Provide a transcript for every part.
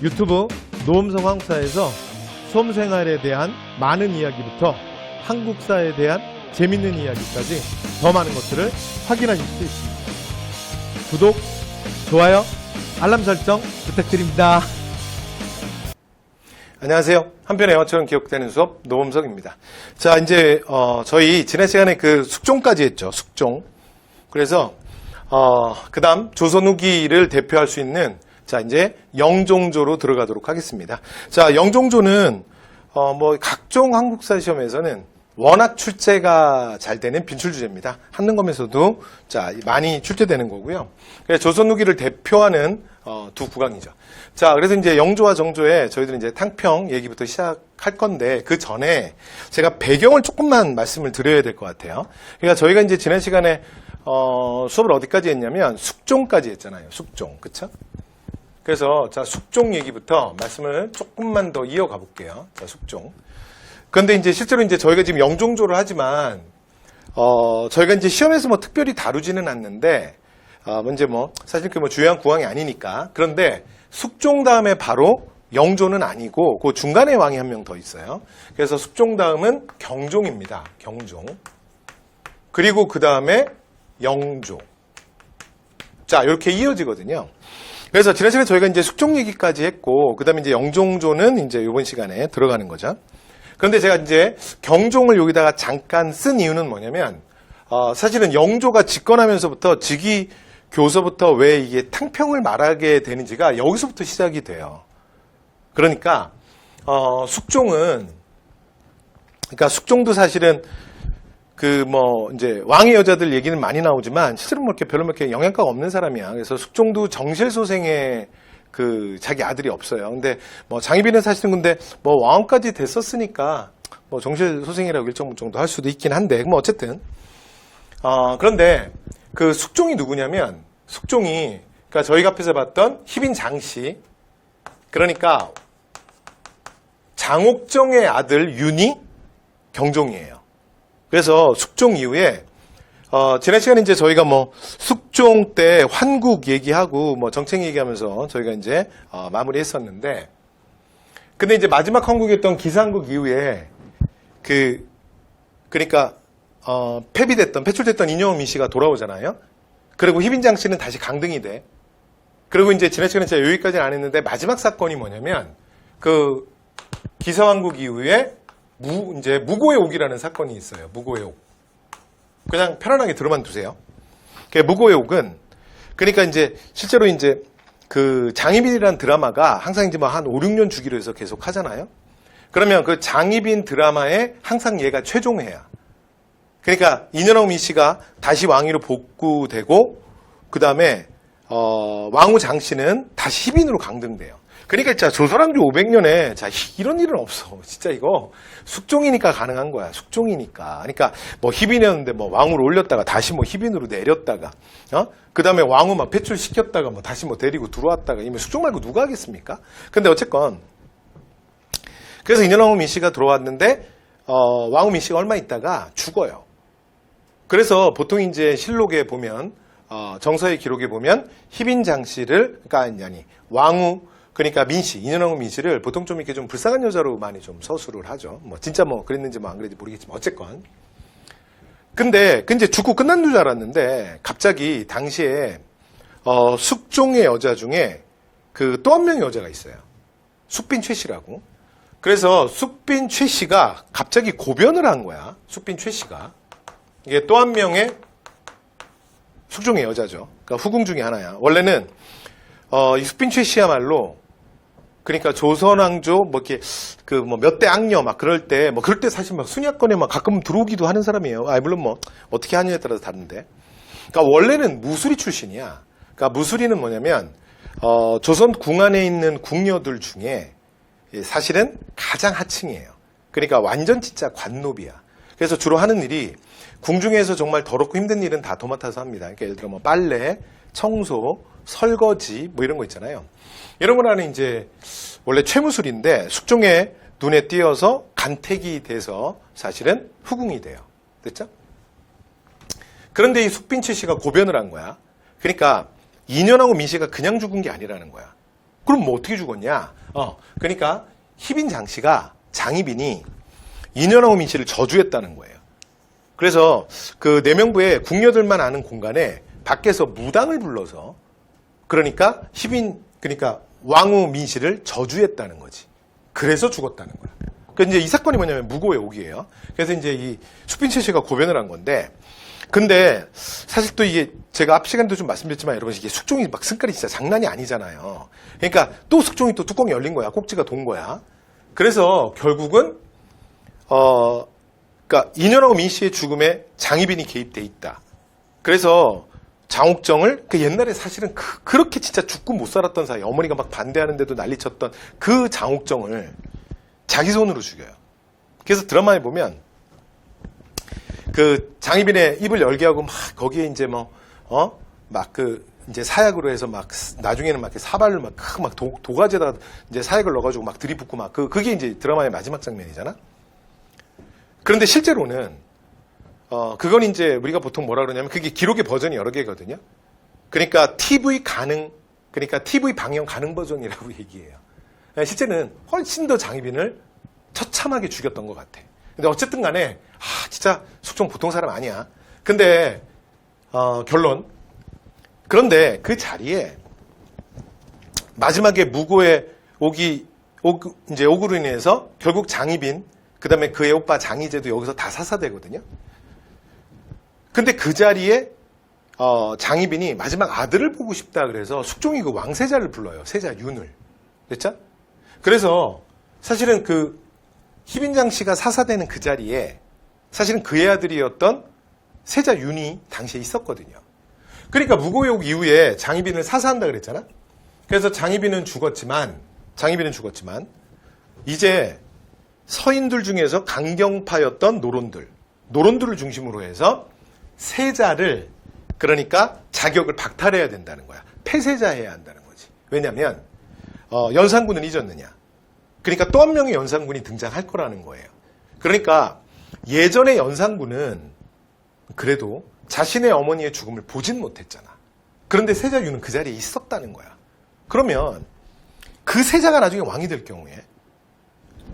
유튜브 노음성 한국사에서 수험생활에 대한 많은 이야기부터 한국사에 대한 재밌는 이야기까지 더 많은 것들을 확인하실 수 있습니다. 구독, 좋아요, 알람 설정 부탁드립니다. 안녕하세요. 한편의 영화처럼 기억되는 수업 노음석입니다. 자, 이제 저희 지난 시간에 그 숙종까지 했죠. 숙종. 그래서 그 다음 조선 후기를 대표할 수 있는 자, 이제 영종조로 들어가도록 하겠습니다. 자, 영종조는 뭐 각종 한국사 시험에서는 워낙 출제가 잘 되는 빈출 주제입니다. 한능검에서도 자, 많이 출제되는 거고요. 그래서 조선 후기를 대표하는 두 구강이죠. 자, 그래서 이제 영조와 정조에 저희들은 이제 탕평 얘기부터 시작할 건데 그 전에 제가 배경을 조금만 말씀을 드려야 될 것 같아요. 그러니까 저희가 이제 지난 시간에 수업을 어디까지 했냐면 숙종까지 했잖아요. 숙종, 그쵸? 그래서 자, 숙종 얘기부터 말씀을 조금만 더 이어가 볼게요. 자, 숙종. 그런데 이제 실제로 이제 저희가 지금 영종조를 하지만 저희가 이제 시험에서 뭐 특별히 다루지는 않는데 먼저 뭐 사실 그 뭐 주요한 구황이 아니니까. 그런데 숙종 다음에 바로 영조는 아니고 그 중간에 왕이 한 명 더 있어요. 그래서 숙종 다음은 경종입니다. 경종. 그리고 그 다음에 영조. 자, 이렇게 이어지거든요. 그래서 지난 시간에 저희가 이제 숙종 얘기까지 했고, 그 다음에 이제 영종조는 이제 이번 시간에 들어가는 거죠. 그런데 제가 이제 경종을 여기다가 잠깐 쓴 이유는 뭐냐면, 사실은 영조가 집권하면서부터 즉위 교서부터 왜 이게 탕평을 말하게 되는지가 여기서부터 시작이 돼요. 그러니까, 숙종은, 그러니까 숙종도 사실은 그 뭐 이제 왕의 여자들 얘기는 많이 나오지만 실제로 뭐 이렇게 별로 이렇게 영향가가 없는 사람이야. 그래서 숙종도 정실소생의 그 자기 아들이 없어요. 근데 뭐 장희빈은 사실은 근데 뭐 왕까지 됐었으니까 뭐 정실소생이라고 일정 정도 할 수도 있긴 한데 뭐 어쨌든 그런데 그 숙종이 누구냐면 숙종이 그러니까 저희가 앞에서 봤던 희빈 장씨 그러니까 장옥정의 아들 윤이 경종이에요. 그래서 숙종 이후에 지난 시간에 이제 저희가 뭐 숙종 때 환국 얘기하고 뭐 정책 얘기하면서 저희가 이제 마무리했었는데 근데 이제 마지막 환국이었던 기상국 이후에 그러니까 패출됐던 이념민 씨가 돌아오잖아요. 그리고 희빈장 씨는 다시 강등이 돼. 그리고 이제 지난 시간에 제가 여기까지는 안 했는데 마지막 사건이 뭐냐면 그 기사왕국 이후에 이제 무고의 옥이라는 사건이 있어요. 무고의 옥. 그냥 편안하게 들어만 두세요. 무고의 옥은 그러니까 이제 실제로 이제 그 장희빈이라는 드라마가 항상 이제 뭐 한 5, 6년 주기로 해서 계속 하잖아요. 그러면 그 장희빈 드라마에 항상 얘가 최종회야. 그러니까 이년옥 민 씨가 다시 왕위로 복구되고 그 다음에 왕후 장 씨는 다시 희빈으로 강등돼요. 그러니까 진짜 조선왕조 500년에 자 이런 일은 없어. 진짜 이거 숙종이니까 가능한 거야. 숙종이니까. 그러니까 뭐 희빈이었는데 뭐 왕으로 올렸다가 다시 뭐 희빈으로 내렸다가 그다음에 왕후 막 배출시켰다가 뭐 다시 뭐 데리고 들어왔다가 이미 숙종 말고 누가 하겠습니까? 근데 어쨌건 그래서 인현왕후 민씨가 들어왔는데 왕후 민씨가 얼마 있다가 죽어요. 그래서 보통 이제 실록에 보면 정서의 기록에 보면 희빈장 씨를 그러니까 아니 왕후 그러니까 민씨, 인현왕후 민씨를 보통 좀 이렇게 좀 불쌍한 여자로 많이 좀 서술을 하죠. 뭐 진짜 뭐 그랬는지 뭐 안 그랬는지 모르겠지만 어쨌건. 근데 이제 죽고 끝난 줄 알았는데 갑자기 당시에 숙종의 여자 중에 그 또 한 명의 여자가 있어요. 숙빈 최 씨라고. 그래서 숙빈 최 씨가 갑자기 고변을 한 거야. 숙빈 최 씨가. 이게 또 한 명의 숙종의 여자죠. 그러니까 후궁 중에 하나야. 원래는 이 숙빈 최 씨야말로 그러니까 조선왕조 뭐 이렇게 그 뭐 몇 대 악녀 막 그럴 때 사실 막 순위권에 막 가끔 들어오기도 하는 사람이에요. 물론 뭐 어떻게 하느냐에 따라서 다른데. 그러니까 원래는 무술이 출신이야. 그러니까 무술이는 뭐냐면 조선 궁 안에 있는 궁녀들 중에 사실은 가장 하층이에요. 그러니까 완전 진짜 관노비야. 그래서 주로 하는 일이 궁 중에서 정말 더럽고 힘든 일은 다 도맡아서 합니다. 그러니까 예를 들어 뭐 빨래, 청소, 설거지 뭐 이런 거 있잖아요. 이런 거는 이제 원래 최무술인데 숙종의 눈에 띄어서 간택이 돼서 사실은 후궁이 돼요. 됐죠? 그런데 이 숙빈치 씨가 고변을 한 거야. 그러니까 인연하고 민씨가 그냥 죽은 게 아니라는 거야. 그럼 뭐 어떻게 죽었냐? 그러니까 희빈 장씨가 장희빈이 인현왕후 민씨를 저주했다는 거예요. 그래서 그 내명부의 궁녀들만 아는 공간에 밖에서 무당을 불러서 그러니까 그러니까 왕후 민씨를 저주했다는 거지. 그래서 죽었다는 거야. 그러니까 이제 이 사건이 뭐냐면 무고의 옥이에요. 그래서 이제 이 수빈채 씨가 고변을 한 건데, 근데 사실 또 이게 제가 앞 시간에도 좀 말씀드렸지만 여러분 이게 숙종이 막 승깔이 진짜 장난이 아니잖아요. 그러니까 또 숙종이 또 뚜껑이 열린 거야. 꼭지가 돈 거야. 그래서 결국은 그러니까 인현왕후 민씨의 죽음에 장희빈이 개입돼 있다. 그래서 장옥정을 옛날에 사실은 그렇게 진짜 죽고 못 살았던 사이, 어머니가 막 반대하는데도 난리쳤던 그 장옥정을 자기 손으로 죽여요. 그래서 드라마에 보면 그 장희빈의 입을 열게 하고 막 거기에 이제 이제 사약으로 해서 막 나중에는 막 이렇게 사발을 막 도가지에다가 이제 사약을 넣어가지고 막 들이붓고 막 그게 이제 드라마의 마지막 장면이잖아. 그런데 실제로는 그건 이제 우리가 보통 뭐라 그러냐면 그게 기록의 버전이 여러 개거든요. 그러니까 TV 방영 가능 버전이라고 얘기해요. 실제는 훨씬 더 장희빈을 처참하게 죽였던 것 같아. 근데 어쨌든 간에 진짜 숙종 보통 사람 아니야. 근데 결론. 그런데 그 자리에 마지막에 무고의 옥으로 인해서 결국 장희빈, 그 다음에 그의 오빠 장희재도 여기서 다 사사되거든요. 근데 그 자리에 장희빈이 마지막 아들을 보고 싶다 그래서 숙종이 그 왕세자를 불러요. 세자 윤을. 됐죠? 그래서 사실은 그 희빈장 씨가 사사되는 그 자리에 사실은 그의 아들이었던 세자 윤이 당시에 있었거든요. 그러니까 무고의 이후에 장희빈을 사사한다 그랬잖아. 그래서 장희빈은 죽었지만 이제 서인들 중에서 강경파였던 노론들을 중심으로 해서 세자를 그러니까 자격을 박탈해야 된다는 거야. 폐세자해야 한다는 거지. 왜냐하면 연산군은 잊었느냐. 그러니까 또 한 명의 연산군이 등장할 거라는 거예요. 그러니까 예전의 연산군은 그래도 자신의 어머니의 죽음을 보진 못했잖아. 그런데 세자유는 그 자리에 있었다는 거야. 그러면 그 세자가 나중에 왕이 될 경우에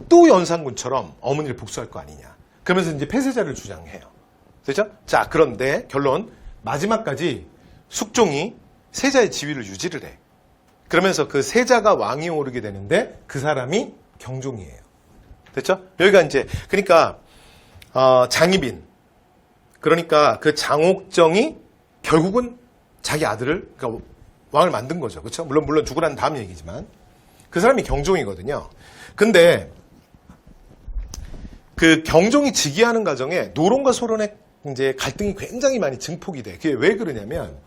또 연산군처럼 어머니를 복수할 거 아니냐. 그러면서 이제 폐세자를 주장해요. 됐죠? 자, 그런데 결론 마지막까지 숙종이 세자의 지위를 유지를 해. 그러면서 그 세자가 왕이 오르게 되는데 그 사람이 경종이에요. 됐죠? 여기가 이제 그러니까 장희빈 그러니까 그 장옥정이 결국은 자기 아들을 그러니까 왕을 만든 거죠. 그렇죠? 물론 죽고 난 다음 얘기지만 그 사람이 경종이거든요. 근데 그 경종이 즉위하는 과정에 노론과 소론의 이제 갈등이 굉장히 많이 증폭이 돼. 그게 왜 그러냐면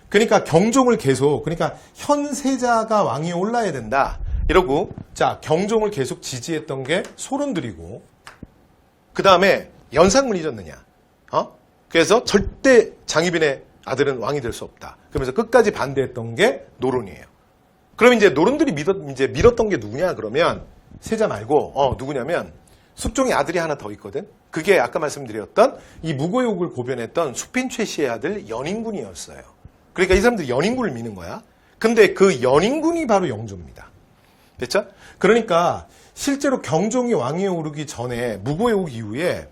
그러니까 경종을 계속 그러니까 현 세자가 왕이 올라야 된다. 이러고 자 경종을 계속 지지했던 게 소론들이고 그 다음에 연산군이 잊었느냐. 그래서 절대 장희빈의 아들은 왕이 될 수 없다. 그러면서 끝까지 반대했던 게 노론이에요. 그럼 이제 노론들이 밀었던 게 누구냐 그러면 세자 말고 누구냐면 숙종의 아들이 하나 더 있거든. 그게 아까 말씀드렸던 이 무고욕을 고변했던 수핀최 씨의 아들 연인군이었어요. 그러니까 이 사람들이 연인군을 미는 거야. 근데 그 연인군이 바로 영조입니다. 됐죠? 그러니까 실제로 경종이 왕위에 오르기 전에 무고욕 이후에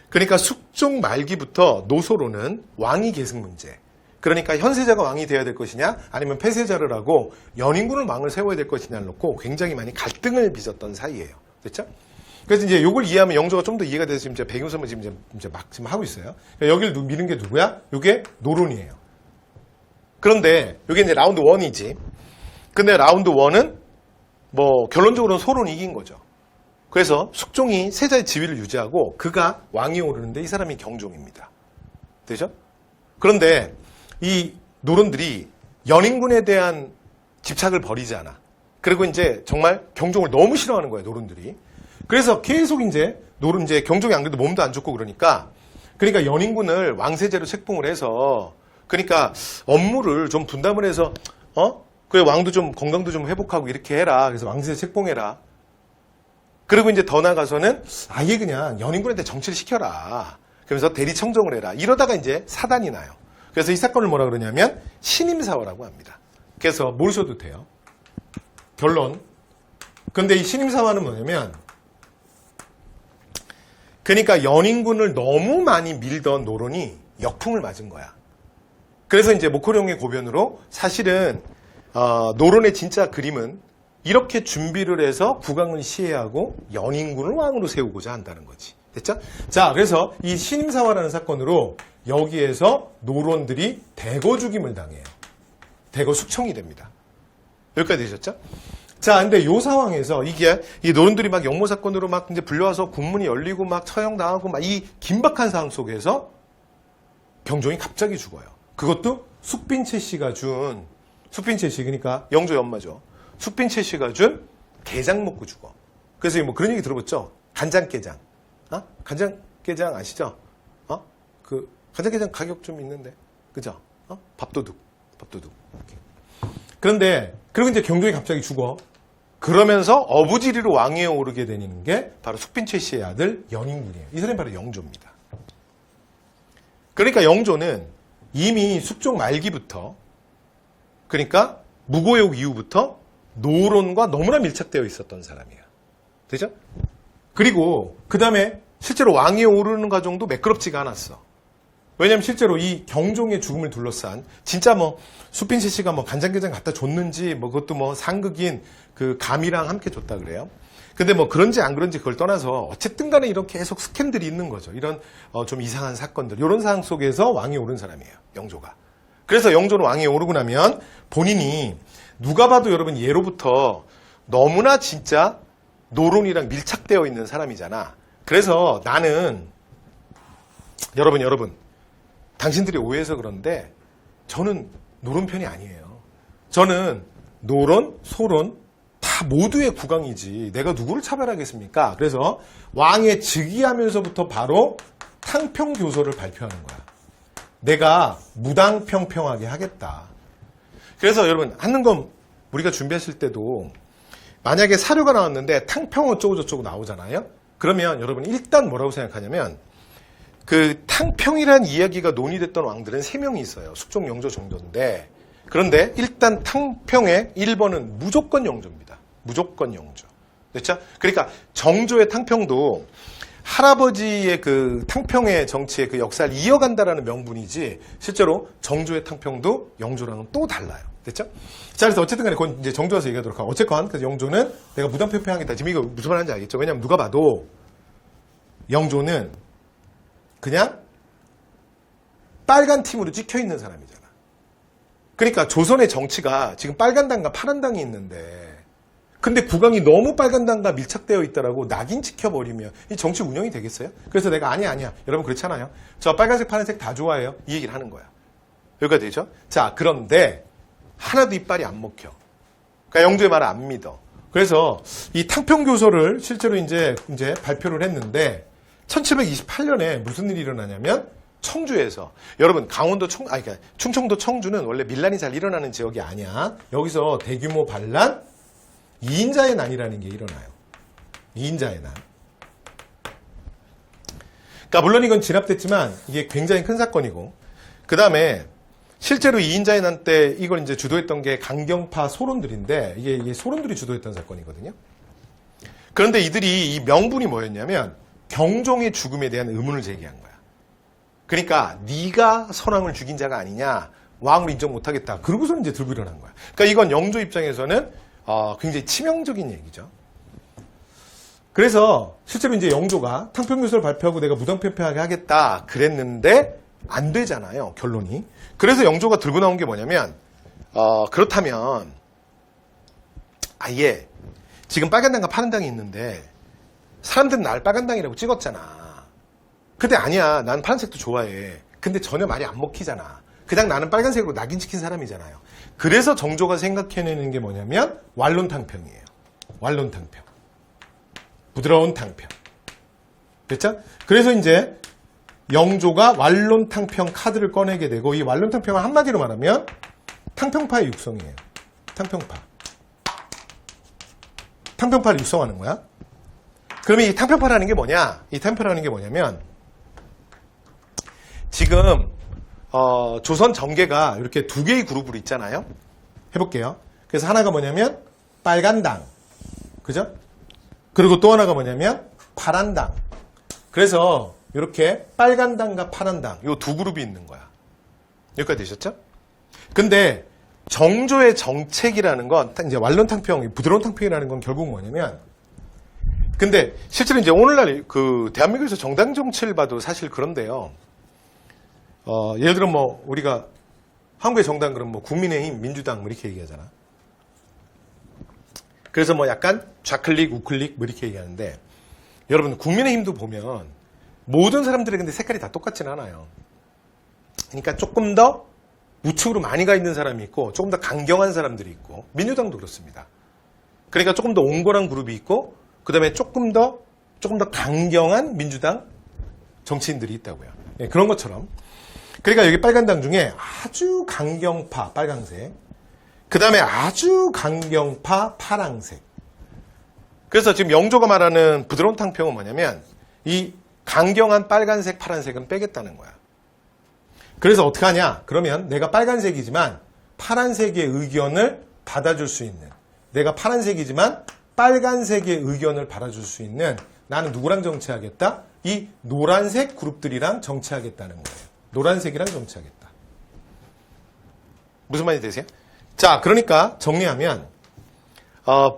그러니까 숙종 말기부터 노소로는 왕위 계승 문제. 그러니까 현세자가 왕이 되어야 될 것이냐 아니면 폐세자를 하고 연인군을 왕을 세워야 될 것이냐를 놓고 굉장히 많이 갈등을 빚었던 사이예요. 됐죠? 그래서 이제 이걸 이해하면 영조가 좀 더 이해가 돼서 지금 배경설명 지금 하고 있어요. 여기를 미는 게 누구야? 이게 노론이에요. 그런데 이게 이제 라운드 1이지. 근데 라운드 1은 뭐 결론적으로는 소론이 이긴 거죠. 그래서 숙종이 세자의 지위를 유지하고 그가 왕이 오르는데 이 사람이 경종입니다. 되죠? 그런데 이 노론들이 연인군에 대한 집착을 버리지 않아. 그리고 이제 정말 경종을 너무 싫어하는 거예요, 노론들이. 그래서 계속 이제 경종이 안 그래도 몸도 안 좋고 그러니까 연인군을 왕세제로 책봉을 해서 그러니까 업무를 좀 분담을 해서 그래 왕도 좀 건강도 좀 회복하고 이렇게 해라. 그래서 왕세제 책봉해라. 그리고 이제 더 나가서는 아예 그냥 연인군한테 정치를 시켜라. 그러면서 대리 청정을 해라. 이러다가 이제 사단이 나요. 그래서 이 사건을 뭐라 그러냐면 신임사화라고 합니다. 그래서 모르셔도 돼요. 결론. 근데 이 신임사화는 뭐냐면, 그러니까 연인군을 너무 많이 밀던 노론이 역풍을 맞은 거야. 그래서 이제 목호령의 고변으로 사실은 노론의 진짜 그림은 이렇게 준비를 해서 국왕을 시해하고 연인군을 왕으로 세우고자 한다는 거지. 됐죠? 자, 그래서 이 신임사화라는 사건으로 여기에서 노론들이 대거 죽임을 당해요. 대거 숙청이 됩니다. 여기까지 되셨죠? 자, 근데 요 상황에서 이게 이 노론들이 막 영모 사건으로 막 이제 불려와서 군문이 열리고 막 처형당하고 막 이 긴박한 상황 속에서 경종이 갑자기 죽어요. 그것도 숙빈채 씨가 준 숙빈채 씨 그러니까 영조의 엄마죠. 숙빈채 씨가 준 게장 먹고 죽어. 그래서 뭐 그런 얘기 들어봤죠? 간장게장. 간장게장 아시죠? 그 간장게장 가격 좀 있는데, 그죠? 밥도둑. 이렇게. 그런데 그리고 이제 경종이 갑자기 죽어. 그러면서 어부지리로 왕위에 오르게 되는 게 바로 숙빈채 씨의 아들 연인군이에요. 이 사람이 바로 영조입니다. 그러니까 영조는 이미 숙종 말기부터, 그러니까 무고욕 이후부터 노론과 너무나 밀착되어 있었던 사람이에요. 되죠? 그리고 그 다음에 실제로 왕위에 오르는 과정도 매끄럽지가 않았어. 왜냐면 실제로 이 경종의 죽음을 둘러싼 진짜 뭐 숙빈채 씨가 뭐 간장게장 갖다 줬는지 뭐 그것도 뭐 상극인 그 감이랑 함께 줬다 그래요. 근데 뭐 그런지 안 그런지 그걸 떠나서 어쨌든 간에 이런 계속 스캔들이 있는 거죠. 이런 좀 이상한 사건들. 이런 상황 속에서 왕위에 오른 사람이에요. 영조가. 그래서 영조는 왕위에 오르고 나면 본인이 누가 봐도 여러분 예로부터 너무나 진짜 노론이랑 밀착되어 있는 사람이잖아. 그래서 나는 여러분 당신들이 오해해서 그런데 저는 노론 편이 아니에요. 저는 노론, 소론 다 모두의 국왕이지 내가 누구를 차별하겠습니까? 그래서 왕에 즉위하면서부터 바로 탕평교서를 발표하는 거야. 내가 무당평평하게 하겠다. 그래서 여러분 하는 건 우리가 준비했을 때도 만약에 사료가 나왔는데 탕평 어쩌고 저쩌고 나오잖아요. 그러면 여러분 일단 뭐라고 생각하냐면 그 탕평이라는 이야기가 논의됐던 왕들은 3명이 있어요. 숙종, 영조, 정조인데 그런데 일단 탕평의 1번은 무조건 영조입니다. 무조건 영조. 됐죠? 그러니까 정조의 탕평도 할아버지의 그 탕평의 정치의 그 역사를 이어간다라는 명분이지 실제로 정조의 탕평도 영조랑은 또 달라요. 됐죠? 자, 그래서 어쨌든 간에 그건 이제 정조 와서 얘기하도록 하고 어쨌건 그래서 영조는 내가 무당평평하겠다. 지금 이거 무슨 말하는지 알겠죠? 왜냐하면 누가 봐도 영조는 그냥 빨간 팀으로 찍혀 있는 사람이잖아. 그러니까 조선의 정치가 지금 빨간 당과 파란 당이 있는데 근데 국왕이 너무 빨간 당과 밀착되어 있다라고 낙인 찍혀버리면 이 정치 운영이 되겠어요? 그래서 내가 아니야. 여러분 그렇잖아요. 저 빨간색 파란색 다 좋아해요. 이 얘기를 하는 거야. 여기가 되죠? 자, 그런데 하나도 이빨이 안 먹혀. 그러니까 영조의 말을 안 믿어. 그래서 이 탕평교서를 실제로 이제 발표를 했는데 1728년에 무슨 일이 일어나냐면 청주에서 여러분 강원도 그러니까 충청도 청주는 원래 밀란이 잘 일어나는 지역이 아니야. 여기서 대규모 반란 2인자의 난이라는 게 일어나요. 2인자의 난. 그러니까 물론 이건 진압됐지만 이게 굉장히 큰 사건이고 그 다음에 실제로 2인자의 난 때 이걸 이제 주도했던 게 강경파 소론들인데 이게 소론들이 주도했던 사건이거든요. 그런데 이들이 이 명분이 뭐였냐면 경종의 죽음에 대한 의문을 제기한 거야. 그러니까 네가 선왕을 죽인 자가 아니냐, 왕을 인정 못하겠다. 그러고서 이제 들고 일어난 거야. 그러니까 이건 영조 입장에서는 굉장히 치명적인 얘기죠. 그래서 실제로 이제 영조가 탕평교서를 발표하고 내가 무당평평하게 하겠다 그랬는데 안 되잖아요, 결론이. 그래서 영조가 들고 나온 게 뭐냐면 그렇다면 아예 지금 빨간당과 파란당이 있는데 사람들은 날 빨간당이라고 찍었잖아. 근데 아니야, 난 파란색도 좋아해. 근데 전혀 말이 안 먹히잖아. 그냥 나는 빨간색으로 낙인 찍힌 사람이잖아요. 그래서 정조가 생각해내는 게 뭐냐면 완론탕평이에요. 완론탕평. 부드러운 탕평. 됐죠? 그래서 이제 영조가 완론탕평 카드를 꺼내게 되고 이 완론탕평은 한마디로 말하면 탕평파의 육성이에요. 탕평파. 탕평파를 육성하는 거야. 그러면 이 탕평파라는 게 뭐냐? 이 탕평파라는 게 뭐냐면 지금 조선 정계가 이렇게 두 개의 그룹으로 있잖아요. 해볼게요. 그래서 하나가 뭐냐면 빨간당. 그죠? 그리고 또 하나가 뭐냐면 파란당. 그래서 이렇게 빨간당과 파란당 이 두 그룹이 있는 거야. 여기까지 되셨죠? 근데 정조의 정책이라는 건 이제 완론탕평, 부드러운 탕평이라는 건 결국 뭐냐면 근데 실제로 이제 오늘날 그 대한민국에서 정당 정치를 봐도 사실 그런데요. 예를 들어 뭐 우리가 한국의 정당 그럼 뭐 국민의힘, 민주당 뭐 이렇게 얘기하잖아. 그래서 뭐 약간 좌클릭, 우클릭 뭐 이렇게 얘기하는데 여러분 국민의힘도 보면 모든 사람들의 근데 색깔이 다 똑같지는 않아요. 그러니까 조금 더 우측으로 많이 가 있는 사람이 있고 조금 더 강경한 사람들이 있고 민주당도 그렇습니다. 그러니까 조금 더 온건한 그룹이 있고 그 다음에 조금 더 강경한 민주당 정치인들이 있다고요. 예, 그런 것처럼. 그러니까 여기 빨간당 중에 아주 강경파 빨강색, 그 다음에 아주 강경파 파랑색. 그래서 지금 영조가 말하는 부드러운 탕평은 뭐냐면 이 강경한 빨간색, 파란색은 빼겠다는 거야. 그래서 어떻게 하냐? 그러면 내가 빨간색이지만 파란색의 의견을 받아줄 수 있는, 내가 파란색이지만 빨간색의 의견을 받아줄 수 있는 나는 누구랑 정치하겠다? 이 노란색 그룹들이랑 정치하겠다는 거예요. 노란색이랑 정치하겠다. 무슨 말이 되세요? 자, 그러니까 정리하면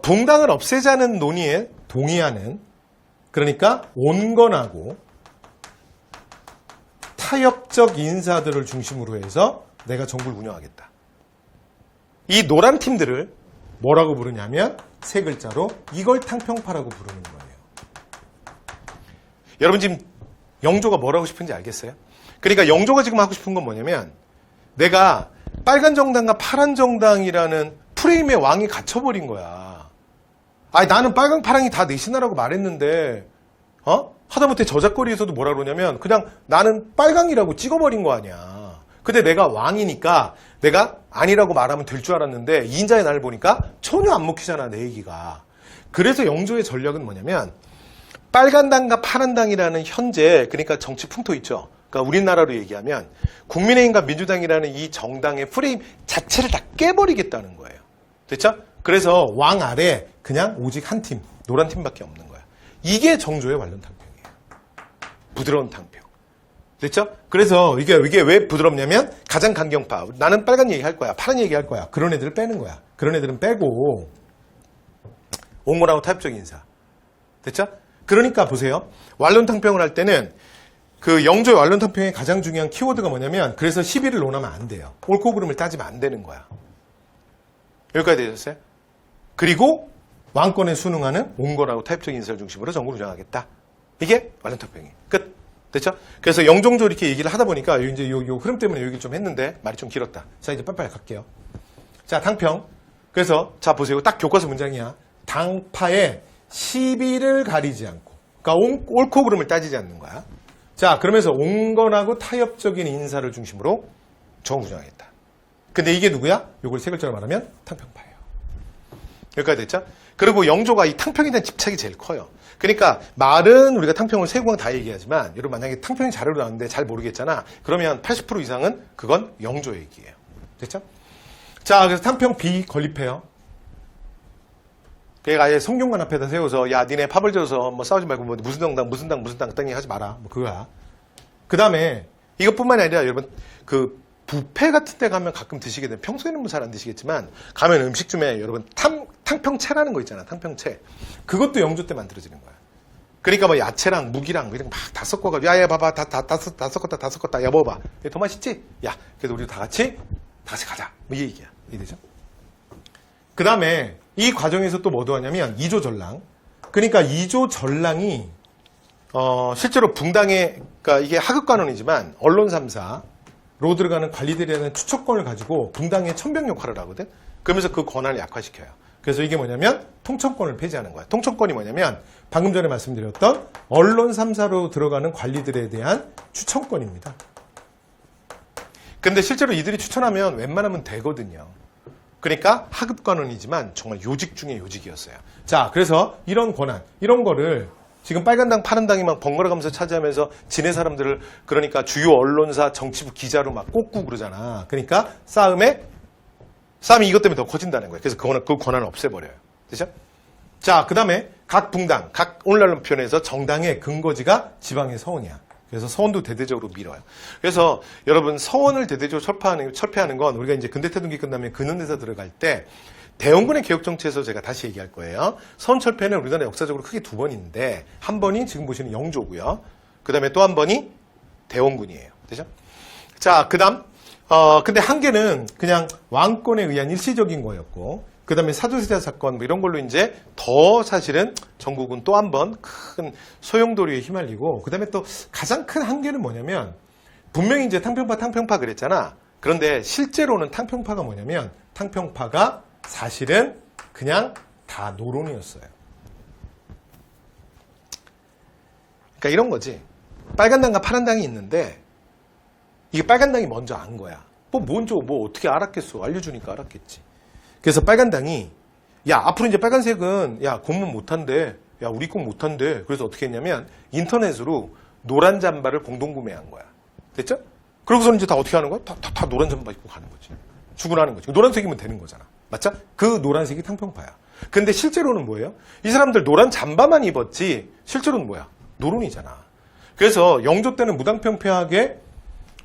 붕당을 없애자는 논의에 동의하는, 그러니까 온건하고 타협적 인사들을 중심으로 해서 내가 정부를 운영하겠다. 이 노란 팀들을 뭐라고 부르냐면 세 글자로 이걸 탕평파라고 부르는 거예요. 여러분 지금 영조가 뭘 하고 싶은지 알겠어요? 그러니까 영조가 지금 하고 싶은 건 뭐냐면 내가 빨간 정당과 파란 정당이라는 프레임에 왕이 갇혀버린 거야. 아니 나는 빨강 파랑이 다 내신하라고 말했는데 하다못해 저작거리에서도 뭐라 그러냐면 그냥 나는 빨강이라고 찍어버린 거 아니야. 근데 내가 왕이니까 내가 아니라고 말하면 될 줄 알았는데 2인자의 나를 보니까 전혀 안 먹히잖아 내 얘기가. 그래서 영조의 전략은 뭐냐면 빨간당과 파란당이라는 현재 그러니까 정치 풍토 있죠. 그러니까 우리나라로 얘기하면 국민의힘과 민주당이라는 이 정당의 프레임 자체를 다 깨버리겠다는 거예요. 됐죠? 그래서 왕 아래 그냥 오직 한 팀, 노란 팀밖에 없는 거야. 이게 정조의 완론탕평이에요. 부드러운 탕평. 됐죠? 그래서 이게 왜 부드럽냐면 가장 강경파. 나는 빨간 얘기 할 거야. 파란 얘기 할 거야. 그런 애들을 빼는 거야. 그런 애들은 빼고 온건하고 타협적 인사. 됐죠? 그러니까 보세요. 완론탕평을 할 때는 그 영조의 완론탕평의 가장 중요한 키워드가 뭐냐면 그래서 시비를 논하면 안 돼요. 옳고 그름을 따지면 안 되는 거야. 여기까지 되셨어요? 그리고 왕권에 순응하는 온건하고 타협적 인사를 중심으로 정부를 운영하겠다. 이게 완론탕평이에요. 끝. 됐죠? 그래서 영종조 이렇게 얘기를 하다 보니까 이제 요 흐름 때문에 얘기를 좀 했는데 말이 좀 길었다. 자, 이제 빨리빨리 갈게요. 자, 당평. 그래서 자 보세요. 딱 교과서 문장이야. 당파의 시비를 가리지 않고, 그러니까 옳고 그름을 따지지 않는 거야. 자, 그러면서 온건하고 타협적인 인사를 중심으로 정부 운영하겠다. 근데 이게 누구야? 요걸 세 글자로 말하면 탕평파예요. 여기까지 됐죠? 그리고 영조가 이 탕평에 대한 집착이 제일 커요. 그러니까 말은 우리가 탕평을 세 구강 다 얘기하지만 여러분 만약에 탕평이 자료로 나오는데 잘 모르겠잖아. 그러면 80% 이상은 그건 영조 얘기예요. 됐죠? 자, 그래서 탕평 B 건립해요. 그러니까 아예 성균관 앞에다 세워서 야 니네 팝을 줘서 뭐 싸우지 말고 뭐 무슨 당 땅이 하지 마라. 뭐 그거야. 그 다음에 이것뿐만이 아니라 여러분 그 뷔페 같은 데 가면 가끔 드시게 되면 평소에는 뭐 잘 안 드시겠지만 가면 음식점에 여러분 탕평채라는 거 있잖아. 탕평채. 그것도 영조 때 만들어지는 거야. 그러니까 뭐 야채랑 무기랑 이런 거 막 다 섞어가지고 야야 봐봐 다 섞었다 야 먹어봐. 더 맛있지? 야 그래도 우리 다 같이 가자. 뭐 이 얘기야. 이해되죠? 그 다음에 이 과정에서 또 뭐도 하냐면 2조 전랑. 그러니까 2조 전랑이 실제로 붕당의 그러니까 이게 하급 관원이지만 언론 3사로 들어가는 관리들에 대한 추천권을 가지고 붕당의 천병 역할을 하거든. 그러면서 그 권한을 약화시켜요. 그래서 이게 뭐냐면 통천권을 폐지하는 거야. 통천권이 뭐냐면 방금 전에 말씀드렸던 언론 3사로 들어가는 관리들에 대한 추천권입니다. 근데 실제로 이들이 추천하면 웬만하면 되거든요. 그러니까 하급 관원이지만 정말 요직 중에 요직이었어요. 자, 그래서 이런 권한, 이런 거를 지금 빨간당, 파란당이 막 번갈아 가면서 차지하면서 지네 사람들을 그러니까 주요 언론사, 정치부 기자로 막 꽂고 그러잖아. 그러니까 싸움이 이것 때문에 더 커진다는 거예요. 그래서 그 권한을 없애버려요. 되죠? 자, 그 다음에 각 붕당, 각 오늘날로 표현해서 정당의 근거지가 지방의 서원이야. 그래서 서원도 대대적으로 밀어요. 그래서 여러분 서원을 대대적으로 철폐하는 건 우리가 이제 근대태동기 끝나면 근현대사 들어갈 때 대원군의 개혁 정치에서 제가 다시 얘기할 거예요. 서원 철폐는 우리나라 역사적으로 크게 두 번인데 한 번이 지금 보시는 영조고요. 그 다음에 또 한 번이 대원군이에요. 되죠? 자, 그 다음 근데 한 개는 그냥 왕권에 의한 일시적인 거였고 그 다음에 사도세자 사건 뭐 이런 걸로 이제 더 사실은 전국은 또 한 번 큰 소용돌이에 휘말리고 그 다음에 또 가장 큰 한계는 뭐냐면 분명히 이제 탕평파 그랬잖아. 그런데 실제로는 탕평파가 뭐냐면 탕평파가 사실은 그냥 다 노론이었어요. 그러니까 이런 거지. 빨간 당과 파란 당이 있는데 이게 빨간 당이 먼저 안 거야. 먼저 어떻게 알았겠어. 알려주니까 알았겠지. 그래서 빨간 당이 야 앞으로 이제 빨간색은 야 공무원 못한대. 야 우리 꼭 못한대. 그래서 어떻게 했냐면 인터넷으로 노란 잠바를 공동 구매한 거야. 됐죠? 그러고서는 이제 다 어떻게 하는 거야? 다 노란 잠바 입고 가는 거지. 주문하는 거지. 노란색이면 되는 거잖아. 맞죠? 그 노란색이 탕평파야. 근데 실제로는 뭐예요? 이 사람들 노란 잠바만 입었지 실제로는 뭐야? 노론이잖아. 그래서 영조 때는 무당평폐하게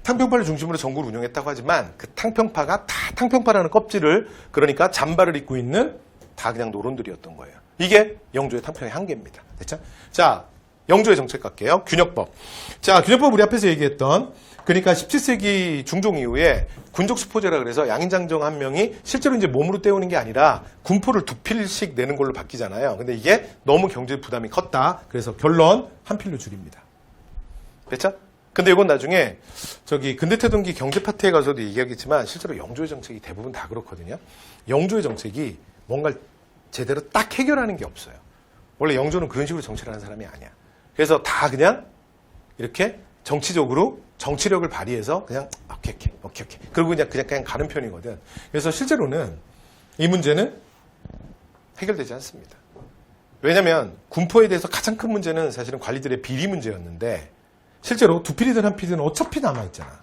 탕평파를 중심으로 전국을 운영했다고 하지만 그 탕평파가 다 탕평파라는 껍질을 그러니까 잠바를 입고 있는 다 그냥 노론들이었던 거예요. 이게 영조의 탕평의 한계입니다. 됐죠? 자, 영조의 정책 갈게요. 균역법. 자, 균역법 우리 앞에서 얘기했던 그러니까 17세기 중종 이후에 군족수포제라 그래서 양인장정 한 명이 실제로 이제 몸으로 때우는 게 아니라 군포를 2필씩 내는 걸로 바뀌잖아요. 근데 이게 너무 경제 부담이 컸다. 그래서 결론 한 필로 줄입니다. 됐죠? 근데 이건 나중에 저기 근대태동기 경제 파트에 가서도 얘기하겠지만 실제로 영조의 정책이 대부분 다 그렇거든요. 영조의 정책이 뭔가를 제대로 딱 해결하는 게 없어요. 원래 영조는 그런 식으로 정치를 하는 사람이 아니야. 그래서 다 그냥 이렇게 정치적으로 정치력을 발휘해서 그냥 오케이. 그리고 그냥 가는 편이거든. 그래서 실제로는 이 문제는 해결되지 않습니다. 왜냐하면 군포에 대해서 가장 큰 문제는 사실은 관리들의 비리 문제였는데 실제로 2필이든 1필이든 어차피 남아있잖아.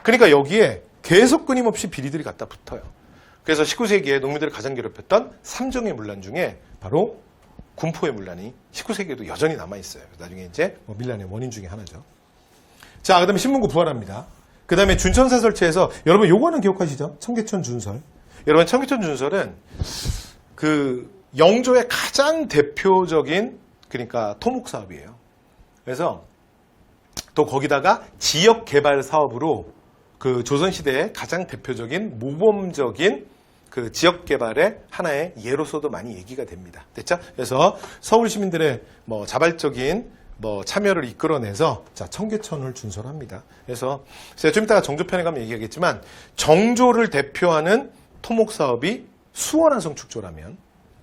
그러니까 여기에 계속 끊임없이 비리들이 갖다 붙어요. 그래서 19세기에 농민들을 가장 괴롭혔던 3종의 문란 중에 바로 군포의 문란이 19세기에도 여전히 남아있어요. 나중에 이제 밀란의 원인 중에 하나죠. 자, 그 다음에 신문고 부활합니다. 그 다음에 준천사 설치해서 여러분 요거는 기억하시죠? 청계천 준설. 여러분 청계천 준설은 그 영조의 가장 대표적인 그러니까 토목사업이에요. 그래서 또 거기다가 지역 개발 사업으로 그 조선시대의 가장 대표적인 모범적인 그 지역 개발의 하나의 예로서도 많이 얘기가 됩니다. 됐죠? 그래서 서울 시민들의 자발적인 참여를 이끌어내서 청계천을 준설합니다. 그래서 제가 좀 이따가 정조편에 가면 얘기하겠지만 정조를 대표하는 토목 사업이 수원한성 축조라면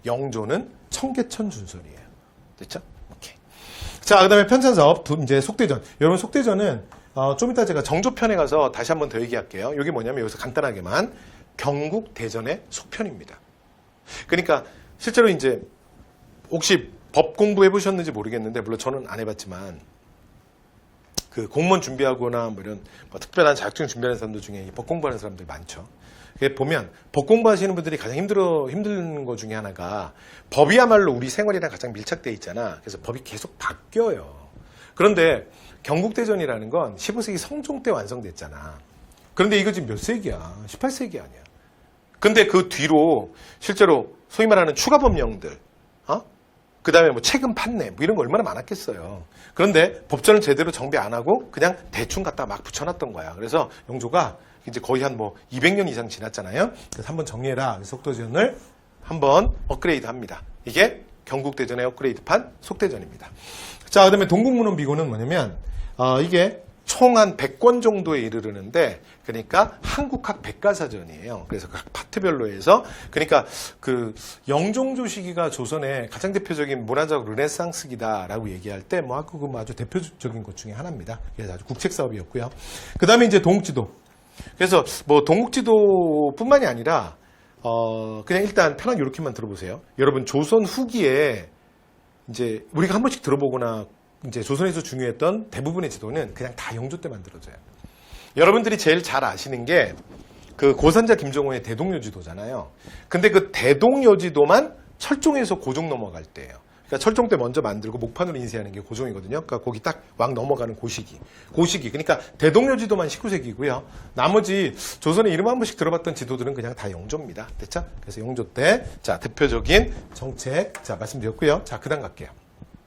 영조는 청계천 준설이에요. 됐죠? 오케이. 자, 그다음에 편찬 사업 이제 속대전. 여러분 속대전은 좀 이따 제가 정조편에 가서 다시 한번 더 얘기할게요. 이게 뭐냐면 여기서 간단하게만 경국 대전의 속편입니다. 그러니까 실제로 이제 혹시 법 공부해 보셨는지 모르겠는데 물론 저는 안 해봤지만 그 공무원 준비하거나 이런 특별한 자격증 준비하는 사람들 중에 법 공부하는 사람들 많죠. 보면 법 공부하시는 분들이 가장 힘든 것 중에 하나가 법이야말로 우리 생활이랑 가장 밀착되어 있잖아. 그래서 법이 계속 바뀌어요. 그런데 경국대전이라는 건 15세기 성종 때 완성됐잖아. 그런데 이거 지금 몇 세기야? 18세기 아니야. 근데 그 뒤로 실제로 소위 말하는 추가 법령들, 그 다음에 책임 판례, 이런 거 얼마나 많았겠어요. 그런데 법전을 제대로 정비 안 하고 그냥 대충 갖다 막 붙여놨던 거야. 그래서 영조가 이제 거의 한 200년 이상 지났잖아요. 그래서 한번 정리해라. 그래서 속대전을 한번 업그레이드 합니다. 이게 경국대전의 업그레이드판 속대전입니다. 자, 그 다음에 동국문헌비고는 뭐냐면, 이게 총 한 100권 정도에 이르르는데, 그러니까 한국학 백과사전이에요. 그래서 각 파트별로 해서, 그러니까 그 영종조 시기가 조선의 가장 대표적인 문화적 르네상스기다라고 얘기할 때, 그거 아주 대표적인 것 중에 하나입니다. 그래서 아주 국책 사업이었고요. 그 다음에 이제 동국지도. 그래서 동국지도뿐만이 아니라, 그냥 일단 편하게 이렇게만 들어보세요. 여러분, 조선 후기에 이제 우리가 한 번씩 들어보거나 이제 조선에서 중요했던 대부분의 지도는 그냥 다 영조 때 만들어져요. 여러분들이 제일 잘 아시는 게 그 고산자 김정호의 대동여지도잖아요. 근데 그 대동여지도만 철종에서 고종 넘어갈 때예요. 그러니까 철종 때 먼저 만들고 목판으로 인쇄하는 게 고종이거든요. 그러니까 거기 딱 왕 넘어가는 고시기. 그러니까 대동료 지도만 19세기고요. 나머지 조선의 이름 한 번씩 들어봤던 지도들은 그냥 다 영조입니다. 됐죠? 그래서 영조 때 자 대표적인 정책 자 말씀드렸고요. 자 그다음 갈게요.